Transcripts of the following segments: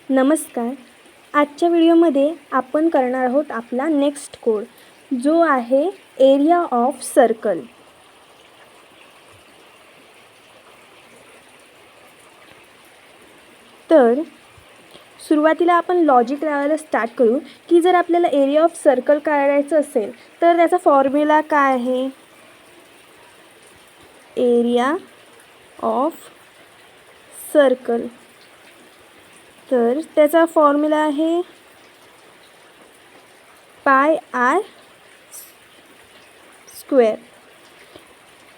नमस्कार. आजच्या व्हिडिओमध्ये आपण करणार आहोत आपला नेक्स्ट कोड, जो आहे एरिया ऑफ सर्कल. तर सुरुवातीला आपण लॉजिक लावायला स्टार्ट करू की जर आपल्याला एरिया ऑफ सर्कल काढायचं असेल तर त्याचा फॉर्म्युला काय आहे. एरिया ऑफ सर्कल, तर त्याचा फॉर्म्युला आहे पाय आर स्क्वेअर.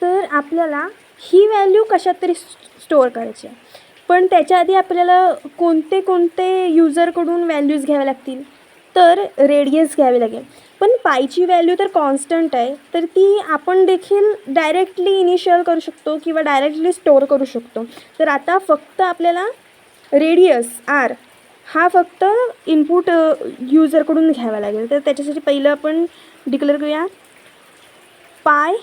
तर आपल्याला ही व्हॅल्यू कशात तरी स्टोअर करायची आहे, पण त्याच्या आधी आपल्याला कोणते यूजरकडून व्हॅल्यूज घ्याव्या लागतील. तर रेडियस घ्यावी लागेल, पण पायची व्हॅल्यू तर कॉन्स्टंट आहे, तर ती आपण देखील डायरेक्टली इनिशियल करू शकतो किंवा डायरेक्टली स्टोअर करू शकतो. तर आता फक्त आपल्याला रेडियस आर हा फक्त इनपुट यूजरकडून घ्यावा लागेल. तर त्याच्यासाठी पहिलं आपण डिक्लेअर करूया पाय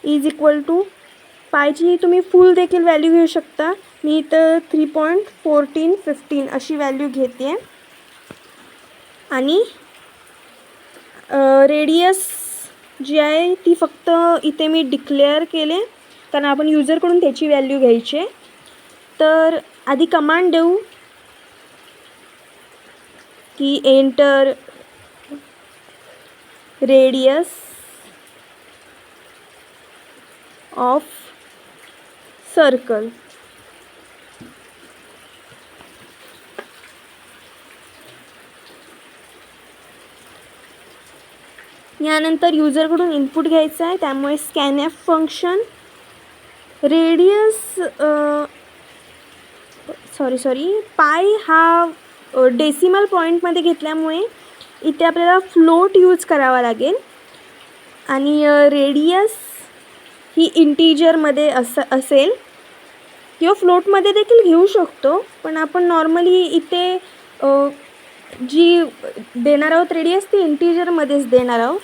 इज इक्वल टू, पायची तुम्ही फुल देखील व्हॅल्यू घेऊ शकता. मी इथं 3.1415 अशी व्हॅल्यू घेते आहे. आणि रेडियस जी आहे ती फक्त इथे मी डिक्लेअर केले, कारण आपण यूजरकडून त्याची व्हॅल्यू घ्यायची आहे. तर आधी कमांड देऊ की एंटर रेडियस ऑफ सर्कल. यानंतर यूजरकडून इनपुट घ्यायचं आहे, त्यामुळे स्कॅनएफ फंक्शन रेडियस पाय हा डेसिमल पॉईंटमध्ये घेतल्यामुळे इथे आपल्याला फ्लोट यूज करावा लागेल. आणि रेडियस ही इंटीजरमध्ये असेल किंवा फ्लोटमध्ये देखील घेऊ शकतो, पण आपण नॉर्मली इथे जी देणार आहोत रेडियस ती इंटीजरमध्येच देणार आहोत.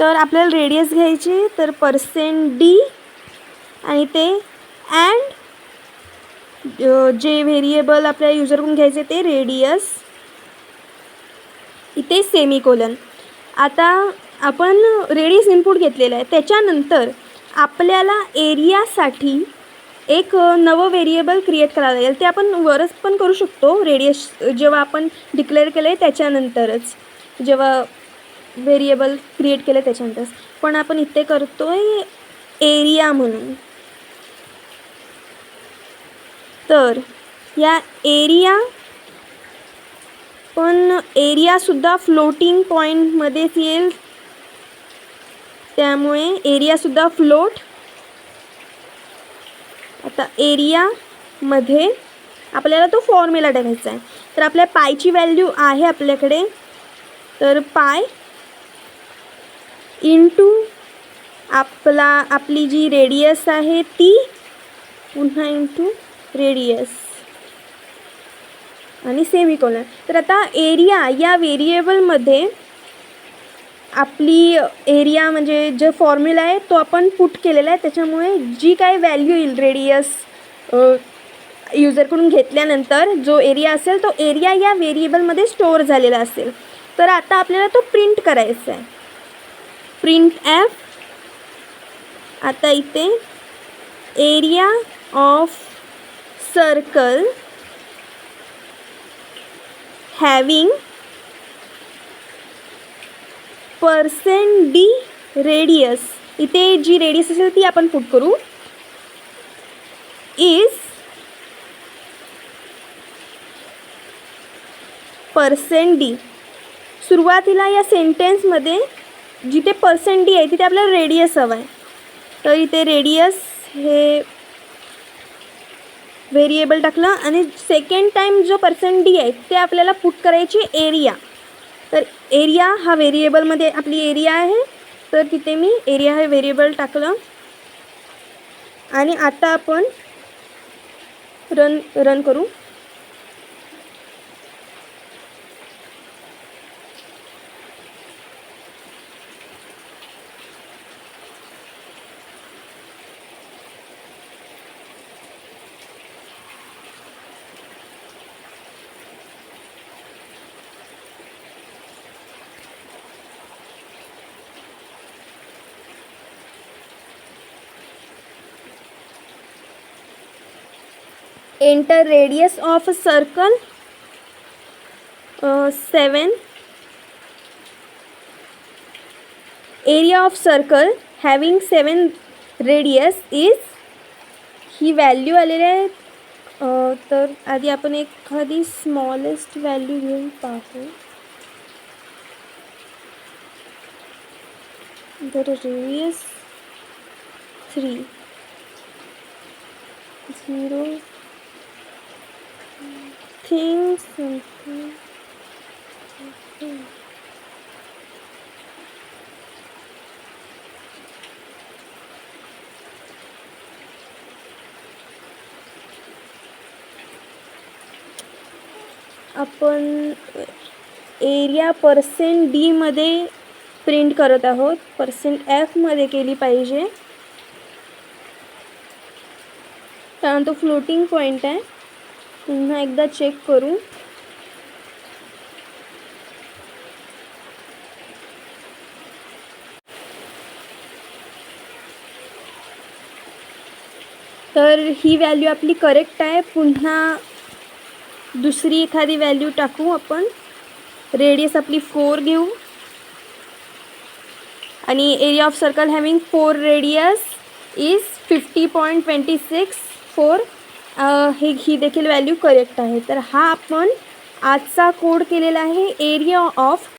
तर आपल्याला रेडियस घ्यायची, तर %d आणि ते अँड जे व्हेरिएबल आपल्या यूजरकडून घ्यायचे ते रेडियस, इथे सेमिकोलन. आता आपण रेडियस इनपुट घेतलेलं आहे, त्याच्यानंतर आपल्याला एरियासाठी एक नवं व्हेरिएबल क्रिएट करावं लागेल. ते आपण वरच पण करू शकतो, रेडियस जेव्हा आपण डिक्लेअर केलं आहे त्याच्यानंतरच, जेव्हा व्हेरिएबल क्रिएट केलं त्याच्यानंतरच, पण आपण इथे करतो आहे एरिया म्हणून. तर या एरियासुद्धा फ्लोटिंग पॉईंटमध्येच येईल, त्यामुळे एरियासुद्धा फ्लोट. आता एरियामध्ये आपल्याला तो फॉर्म्युला टाकायचा आहे. तर आपल्या पायची व्हॅल्यू आहे आपल्याकडे, तर पाय इंटू आपली जी रेडियस आहे ती, पुन्हा इंटू रेडियस आणि सेमिकोलन. तर आता एरिया या व्हेरिएबलमध्ये आपली एरिया म्हणजे जो फॉर्म्युला आहे तो आपण पुट केलेला आहे, त्याच्यामुळे जी काय व्हॅल्यू येईल रेडियस यूजरकडून घेतल्यानंतर जो एरिया असेल तो एरिया या व्हेरिएबलमध्ये स्टोअर झालेला असेल. तर आता आपल्याला तो प्रिंट करायचा आहे, प्रिंट एफ. आता इथे area of circle having %d radius, इथे जी रेडियस असेल ती आपण पुट करू, इज %d. सुरुवातीला या सेंटेन्समध्ये जिथे %d आहे तिथे आपल्याला रेडियस हवा आहे, तर इथे रेडियस हे व्हेरिएबल टाकलं आणि सेकंड टाईम जो %d आहे ते आपल्याला पुट करायची एरिया. तर एरिया हा व्हेरिएबलमध्ये आपली एरिया आहे, तर तिथे मी एरिया हे व्हेरिएबल टाकलं. आणि आता आपण रन करू. Enter radius of a circle 7. Area of circle having 7 radius is, he value आलेली आहे. तर आधी आपण एखादी स्मॉलेस्ट व्हॅल्यू घेऊन पाहू. तर रेडियस 3 0 थिंग्स आपण एरिया %d प्रिंट करत आहोत. %f केली पाहिजे, कारण तो फ्लोटिंग पॉईंट आहे. पुन्हा एकदा चेक करू. तर ही व्हॅल्यू आपली करेक्ट आहे. पुन्हा दुसरी एखादी व्हॅल्यू टाकू आपण. रेडियस आपली 4 घेऊ आणि area of circle having 4 radius is 50.26 ही देखील व्हॅल्यू करेक्ट आहे. तर हा आपण आजचा कोड केलेला आहे एरिया ऑफ